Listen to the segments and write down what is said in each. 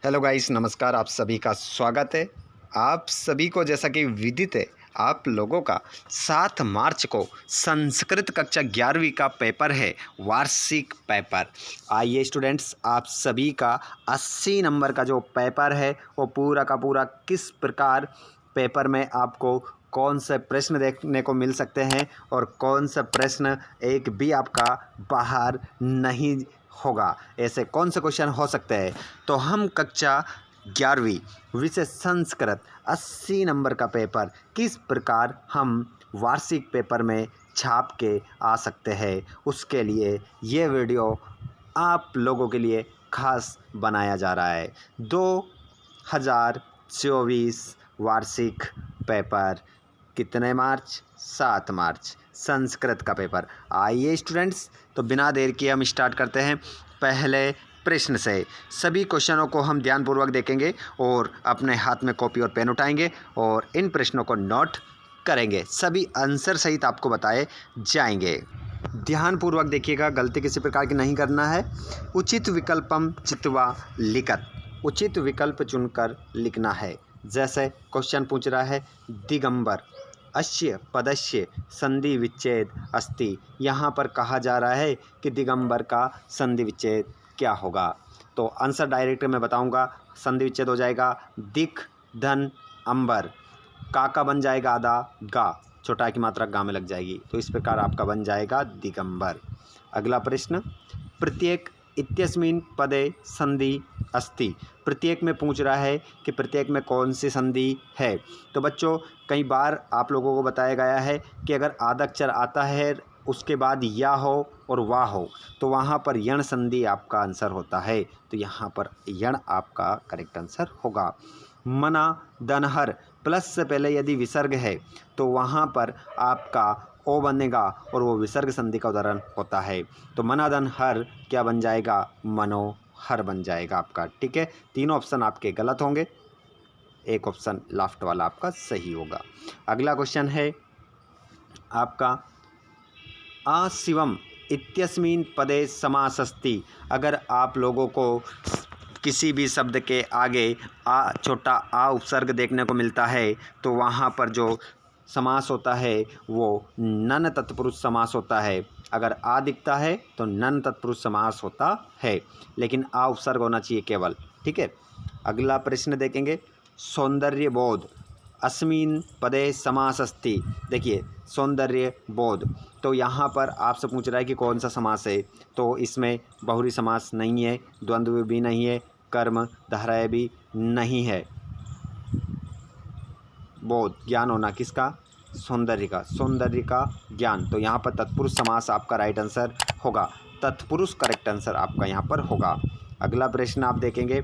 Hello guys, नमस्कार। आप सभी का स्वागत है। आप सभी को जैसा कि विदित है, आप लोगों का 7 मार्च को संस्कृत कक्षा 11वीं का पेपर है, वार्षिक पेपर। आइए स्टूडेंट्स, आप सभी का 80 नंबर का जो पेपर है वो पूरा का पूरा किस प्रकार पेपर में आपको कौन से प्रश्न देखने को मिल सकते हैं और कौन सा प्रश्न एक भी आपका बाहर नहीं होगा, ऐसे कौन से क्वेश्चन हो सकते हैं। तो हम कक्षा 11वीं विषय संस्कृत 80 नंबर का पेपर किस प्रकार हम वार्षिक पेपर में छाप के आ सकते हैं, उसके लिए ये वीडियो आप लोगों के लिए खास बनाया जा रहा है। 2024 वार्षिक पेपर कितने मार्च? 7 मार्च, संस्कृत का पेपर। आइए स्टूडेंट्स, तो बिना देर किए हम स्टार्ट करते हैं पहले प्रश्न से। सभी क्वेश्चनों को हम ध्यानपूर्वक देखेंगे और अपने हाथ में कॉपी और पेन उठाएंगे और इन प्रश्नों को नोट करेंगे। सभी आंसर सहित आपको बताए जाएंगे। ध्यानपूर्वक देखिएगा, गलती किसी प्रकार की नहीं करना है। उचित विकल्पम चित्वा लिखत, उचित विकल्प चुनकर लिखना है। जैसे क्वेश्चन पूछ रहा है दिगंबर अस्य पदस्य संधि विच्छेद अस्ति। यहाँ पर कहा जा रहा है कि दिगंबर का संधि विच्छेद क्या होगा। तो आंसर डायरेक्ट मैं बताऊंगा। संधि विच्छेद हो जाएगा दिक धन अंबर, का बन जाएगा आधा गा, छोटा की मात्रा गा में लग जाएगी, तो इस प्रकार आपका बन जाएगा दिगंबर। अगला प्रश्न, प्रत्येक इत्यस्मिन् पदे संधि अस्ति। प्रत्येक में पूछ रहा है कि प्रत्येक में कौन सी संधि है। तो बच्चों, कई बार आप लोगों को बताया गया है कि अगर आदक्षर आता है उसके बाद या हो और वाह हो तो वहाँ पर यण संधि आपका आंसर होता है। तो यहाँ पर यण आपका करेक्ट आंसर होगा। मना दनहर प्लस से पहले यदि विसर्ग है तो वहाँ पर आपका ओ बनेगा और वो विसर्ग संधि का उदाहरण होता है। तो मनादन हर क्या बन जाएगा? मनोहर बन जाएगा आपका। ठीक है, तीनों ऑप्शन आपके गलत होंगे, एक ऑप्शन लास्ट वाला आपका सही होगा। अगला क्वेश्चन है आपका अशिवम इत्यस्मिन् पदे समासस्ति। अगर आप लोगों को किसी भी शब्द के आगे आ छोटा आ उपसर्ग देखने को मिलता है तो वहाँ पर जो समास होता है वो नन तत्पुरुष समास होता है। अगर आ दिखता है तो नन तत्पुरुष समास होता है, लेकिन आ उपसर्ग होना चाहिए केवल। ठीक है, अगला प्रश्न देखेंगे सौंदर्य बोध अस्मिन् पदे समासस्ति। देखिए सौंदर्य बोध, तो यहाँ पर आपसे पूछ रहा है कि कौन सा समास है। तो इसमें बहुरी समास नहीं है, द्वंद्व भी नहीं है, कर्म धाराएं भी नहीं है। बोध ज्ञान होना किसका? सौंदर्य का, सौंदर्य का ज्ञान। तो यहाँ पर तत्पुरुष समास आपका राइट आंसर होगा। तत्पुरुष करेक्ट आंसर आपका यहाँ पर होगा। अगला प्रश्न आप देखेंगे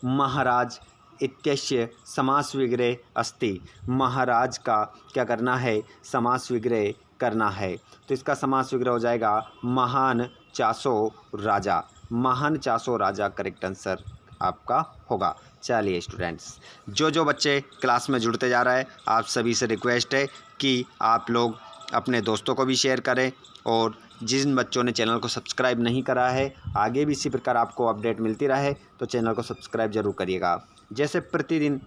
महाराज इत्यस्य समास विग्रह अस्ति। महाराज का क्या करना है? समास विग्रह करना है। तो इसका समास विग्रह हो जाएगा महान चासो राजा। महान चासो राजा करेक्ट आंसर आपका होगा। चलिए स्टूडेंट्स, जो बच्चे क्लास में जुड़ते जा रहा है, आप सभी से रिक्वेस्ट है कि आप लोग अपने दोस्तों को भी शेयर करें और जिन बच्चों ने चैनल को सब्सक्राइब नहीं करा है, आगे भी इसी प्रकार आपको अपडेट मिलती रहे तो चैनल को सब्सक्राइब जरूर करिएगा। जैसे प्रतिदिन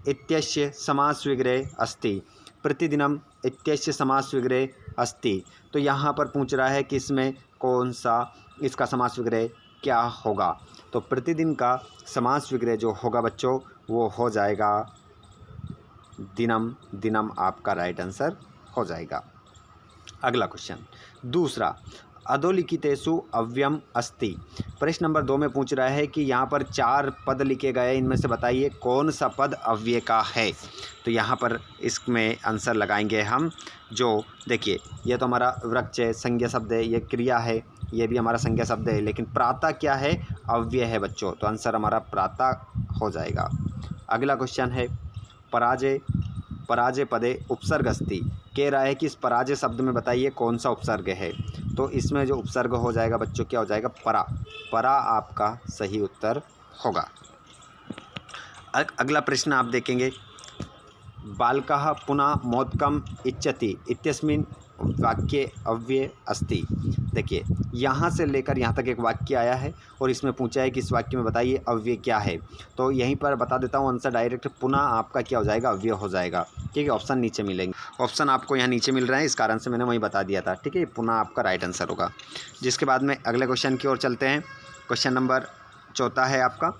इत्यस्य समास विग्रह अस्ति, प्रतिदिनम इत्यस्य समास विग्रह अस्ति। तो यहाँ पर पूछ रहा है कि इसमें कौन सा इसका समास विग्रह क्या होगा। तो प्रतिदिन का समास विग्रह जो होगा बच्चों वो हो जाएगा दिनम। दिनम आपका राइट आंसर हो जाएगा। अगला क्वेश्चन दूसरा, अधोलिखितेषु अव्ययम अस्ति। प्रश्न नंबर 2 में पूछ रहा है कि यहाँ पर 4 पद लिखे गए, इनमें से बताइए कौन सा पद अव्यय का है। तो यहाँ पर इसमें आंसर लगाएंगे हम। जो देखिए ये तो हमारा वृक्ष है, संज्ञा शब्द है, ये क्रिया है, ये भी हमारा संज्ञा शब्द है, लेकिन प्रातः क्या है? अव्यय है बच्चों। तो आंसर हमारा प्रातः हो जाएगा। अगला क्वेश्चन है पराजय पराजय पदे उपसर्ग अस्ति। कह रहा है कि इस पराजय शब्द में बताइए कौन सा उपसर्ग है। तो इसमें जो उपसर्ग हो जाएगा बच्चों क्या हो जाएगा? परा। परा आपका सही उत्तर होगा। अगला प्रश्न आप देखेंगे बालकः पुनः मोदकम इच्छति इत्यस्मिन् वाक्ये अव्यय अस्ति। देखिए यहाँ से लेकर यहाँ तक एक वाक्य आया है और इसमें पूछा है कि इस वाक्य में बताइए अव्यय क्या है। तो यहीं पर बता देता हूँ आंसर डायरेक्ट, पुनः आपका क्या हो जाएगा, अव्यय हो जाएगा। ठीक है, ऑप्शन नीचे मिलेंगे, ऑप्शन आपको यहाँ नीचे मिल रहा है, इस कारण से मैंने वही बता दिया था। ठीक है, पुनः आपका राइट आंसर होगा। जिसके बाद में अगले क्वेश्चन की ओर चलते हैं। क्वेश्चन नंबर 4 है आपका,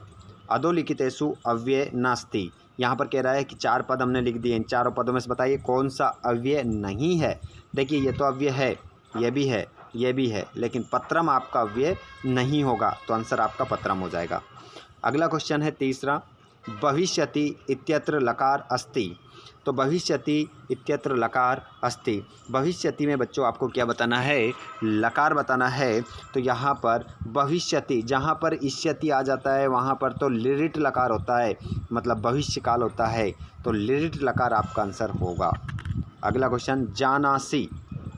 अधोलिखितेषु अव्यय नास्ति। यहाँ पर कह रहा है कि 4 पद हमने लिख दिए, इन चारों पदों में से बताइए कौन सा अव्यय नहीं है। देखिए ये तो अव्यय है, ये भी है, ये भी है, लेकिन पत्रम आपका अव्यय नहीं होगा, तो आंसर आपका पत्रम हो जाएगा। अगला क्वेश्चन है तीसरा, भविष्यति इत्यत्र लकार अस्ति। तो भविष्यति इत्यत्र लकार अस्ति, भविष्यति में बच्चों आपको क्या बताना है, लकार बताना है। तो यहाँ पर भविष्यति, जहाँ पर इष्यति आ जाता है वहाँ पर तो लिरिट लकार होता है, मतलब भविष्य काल होता है, तो लिरिट लकार आपका आंसर होगा। अगला क्वेश्चन, जानासि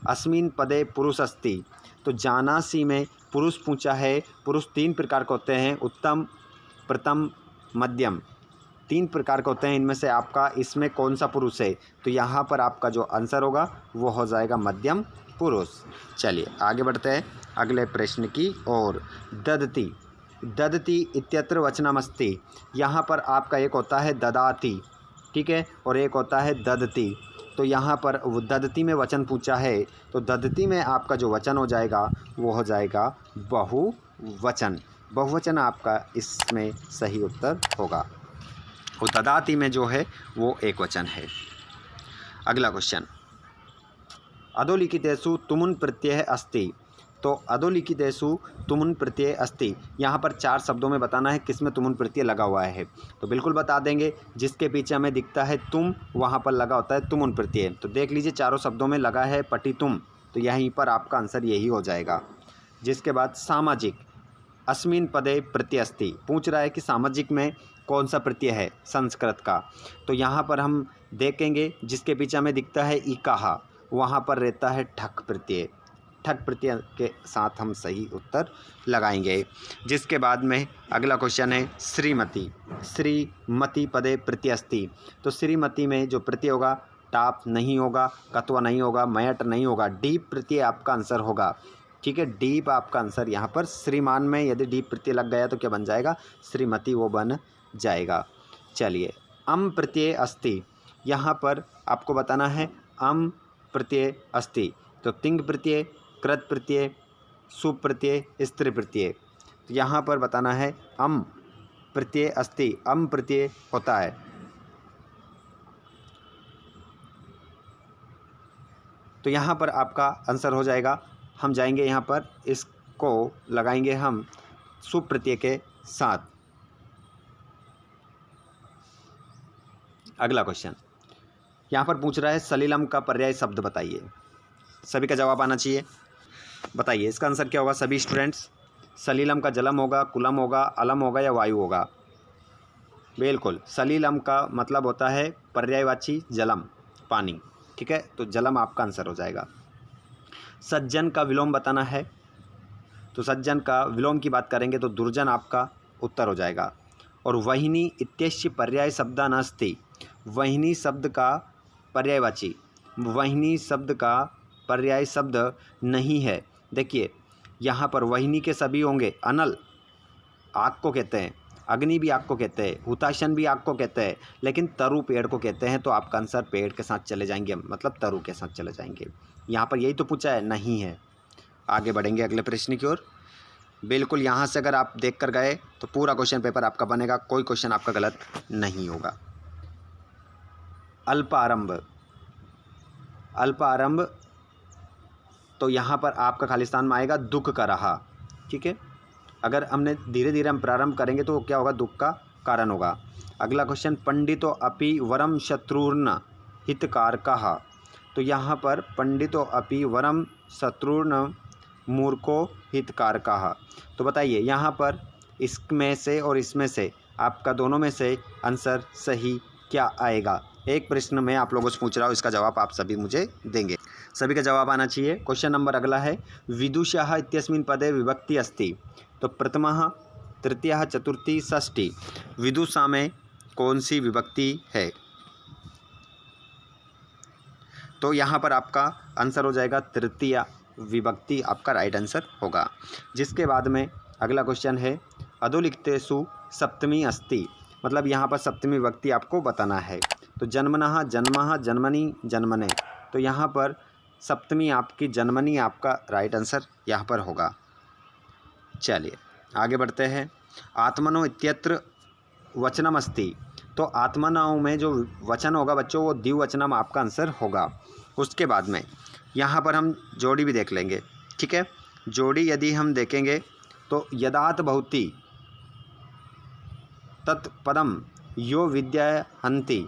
अस्मिन् पदे पुरुष अस्ति। तो जानासि में पुरुष पूछा है, पुरुष 3 प्रकार के होते हैं, उत्तम, प्रथम, मध्यम, 3 प्रकार के होते हैं, इनमें से आपका इसमें कौन सा पुरुष है। तो यहाँ पर आपका जो आंसर होगा वो हो जाएगा मध्यम पुरुष। चलिए आगे बढ़ते हैं अगले प्रश्न की ओर। ददति, ददति इत्यत्र वचनमस्ति। यहाँ पर आपका एक होता है ददाति, ठीक है, और एक होता है ददति। तो यहाँ पर ददति में वचन पूछा है, तो ददति में आपका जो वचन हो जाएगा वो हो जाएगा बहुवचन। बहुवचन आपका इसमें सही उत्तर होगा। और ददाति में जो है वो एक वचन है। अगला क्वेश्चन, अधोलिखितेषु तुमुन प्रत्यय अस्ति। तो अधोलिखितेषु तुमुन प्रत्यय अस्ति, यहाँ पर 4 शब्दों में बताना है किस में तुमुन प्रत्यय लगा हुआ है। तो बिल्कुल बता देंगे, जिसके पीछे हमें दिखता है तुम, वहाँ पर लगा होता है तुमुन प्रत्यय। तो देख लीजिए चारों शब्दों में लगा है पठितुम, तो यहीं पर आपका आंसर यही हो जाएगा। जिसके बाद सामाजिक, अस्मिन् पदे प्रत्यय अस्ति, पूछ रहा है कि सामाजिक में कौन सा प्रत्यय है संस्कृत का। तो यहाँ पर हम देखेंगे जिसके पीछे हमें दिखता है इकाहा, वहाँ पर रहता है ठक प्रत्यय, ठक प्रत्यय के साथ हम सही उत्तर लगाएंगे। जिसके बाद में अगला क्वेश्चन है श्रीमती, श्रीमती पदे प्रत्यय अस्ति। तो श्रीमती में जो प्रत्यय होगा टाप नहीं होगा, कत्वा नहीं होगा, मयट नहीं होगा, डीप प्रत्यय आपका आंसर होगा। ठीक है, डीप आपका आंसर यहाँ पर, श्रीमान में यदि डीप प्रत्यय लग गया तो क्या बन जाएगा, श्रीमती वो बन जाएगा। चलिए, अम प्रत्यय अस्ति, यहाँ पर आपको बताना है अम प्रत्यय अस्ति। तो तिंग प्रत्यय, कृत प्रत्यय, सुप प्रत्यय, स्त्री प्रत्यय। तो यहाँ पर बताना है अम प्रत्यय अस्ति, अम प्रत्यय होता है। तो यहाँ पर आपका आंसर हो जाएगा, हम जाएंगे यहाँ पर, इसको लगाएंगे हम सुप प्रत्यय के साथ। अगला क्वेश्चन यहाँ पर पूछ रहा है सलीलम का पर्याय शब्द बताइए। सभी का जवाब आना चाहिए, बताइए इसका आंसर क्या होगा सभी स्टूडेंट्स। सलीलम का जलम होगा, कुलम होगा, अलम होगा या वायु होगा। बिल्कुल, सलीलम का मतलब होता है पर्यायवाची जलम, पानी। ठीक है, तो जलम आपका आंसर हो जाएगा। सज्जन का विलोम बताना है, तो सज्जन का विलोम की बात करेंगे तो दुर्जन आपका उत्तर हो जाएगा। और वहिनी इत्यस्य पर्याय शब्दा नास्ति, वहिनी शब्द का पर्यायवाची, वहिनी शब्द का पर्याय शब्द नहीं है। देखिए यहाँ पर वहिनी के सभी होंगे, अनल आग को कहते हैं, अग्नि भी आग को कहते हैं, हुताशन भी आग को कहते हैं, लेकिन तरु पेड़ को कहते हैं। तो आपका आंसर पेड़ के साथ चले जाएंगे, मतलब तरु के साथ चले जाएंगे। यहाँ पर यही तो पूछा है, नहीं है। आगे बढ़ेंगे अगले प्रश्न की ओर। बिल्कुल यहाँ से अगर आप देख कर गए तो पूरा क्वेश्चन पेपर आपका बनेगा, कोई क्वेश्चन आपका गलत नहीं होगा। अल्पारंभ, अल्पारंभ तो यहाँ पर आपका खालिस्तान में आएगा दुख का रहा। ठीक है, अगर हमने धीरे धीरे हम प्रारंभ करेंगे तो क्या होगा, दुख का कारण होगा। अगला क्वेश्चन, पंडितो अपि वरम शत्रुर्न हितकारकः। तो यहाँ पर पंडितो अपि वरम शत्रुर्न मूर्खो हितकारकः। तो बताइए यहाँ पर इसमें से और इसमें से आपका दोनों में से आंसर सही क्या आएगा। एक प्रश्न मैं आप लोगों से पूछ रहा हूँ, इसका जवाब आप सभी मुझे देंगे, सभी का जवाब आना चाहिए। क्वेश्चन नंबर अगला है, विदुषः इत्यस्मिन् पदे विभक्ति अस्ति। तो प्रथमः, तृतीयः, चतुर्थी, षष्ठी, विदुषा में कौन सी विभक्ति है। तो यहाँ पर आपका आंसर हो जाएगा तृतीया, विभक्ति आपका राइट आंसर होगा। जिसके बाद में अगला क्वेश्चन है अधोलिखितेषु सप्तमी अस्ति, मतलब यहाँ पर सप्तमी विभक्ति आपको बताना है। तो जन्मनः, जन्मः, जन्मनि, जन्मने, तो यहाँ पर सप्तमी आपकी जन्मनि आपका राइट आंसर यहाँ पर होगा। चलिए आगे बढ़ते हैं। आत्मनो इत्यत्र वचनम अस्ति, तो आत्मनौ में जो वचन होगा बच्चों वो द्विवचनम आपका आंसर होगा। उसके बाद में यहाँ पर हम जोड़ी भी देख लेंगे, ठीक है। जोड़ी यदि हम देखेंगे तो यदात भवति तत्पदम यो विद्याहन्ति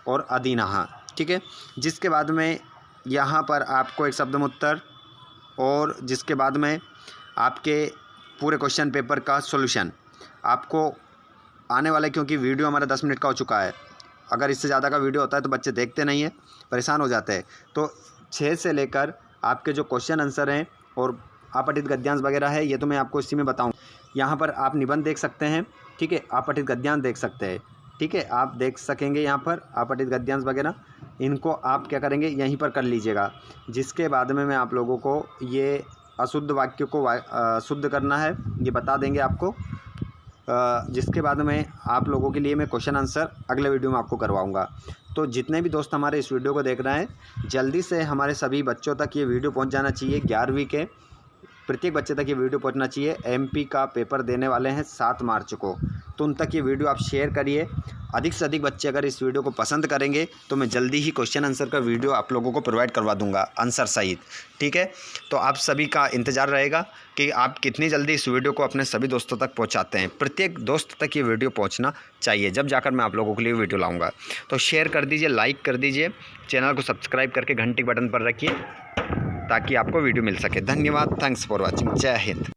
और अधीनः, ठीक है। जिसके बाद में यहाँ पर आपको एक शब्दमुत्तर और जिसके बाद में आपके पूरे क्वेश्चन पेपर का सॉल्यूशन आपको आने वाला है, क्योंकि वीडियो हमारा 10 मिनट का हो चुका है। अगर इससे ज़्यादा का वीडियो होता है तो बच्चे देखते नहीं हैं, परेशान हो जाते हैं। तो 6 से लेकर आपके जो क्वेश्चन आंसर हैं और अपठित गद्यांश वगैरह है ये तो मैं आपको इसी में बताऊँ। यहाँ पर आप निबंध देख सकते हैं, ठीक है, अपठित गद्यांश देख सकते हैं, ठीक है, आप देख सकेंगे यहाँ पर अपठित गद्यांश वगैरह, इनको आप क्या करेंगे यहीं पर कर लीजिएगा। जिसके बाद में मैं आप लोगों को ये अशुद्ध वाक्य को शुद्ध करना है ये बता देंगे आपको। जिसके बाद में आप लोगों के लिए मैं क्वेश्चन आंसर अगले वीडियो में आपको करवाऊंगा। तो जितने भी दोस्त हमारे इस वीडियो को देख रहे हैं जल्दी से हमारे सभी बच्चों तक ये वीडियो पहुंच जाना चाहिए। 11वीं के प्रत्येक बच्चे तक ये वीडियो पहुंचना चाहिए। एमपी का पेपर देने वाले हैं 7 मार्च को, तो उन तक ये वीडियो आप शेयर करिए। अधिक से अधिक बच्चे अगर इस वीडियो को पसंद करेंगे तो मैं जल्दी ही क्वेश्चन आंसर का वीडियो आप लोगों को प्रोवाइड करवा दूंगा आंसर सहित, ठीक है। तो आप सभी का इंतज़ार रहेगा कि आप कितनी जल्दी इस वीडियो को अपने सभी दोस्तों तक पहुंचाते हैं। प्रत्येक दोस्त तक ये वीडियो पहुंचना चाहिए, जब जाकर मैं आप लोगों के लिए वीडियो लाऊंगा। तो शेयर कर दीजिए, लाइक कर दीजिए, चैनल को सब्सक्राइब करके घंटी बटन पर रखिए ताकि आपको वीडियो मिल सके। धन्यवाद, थैंक्स फॉर वॉचिंग, जय हिंद।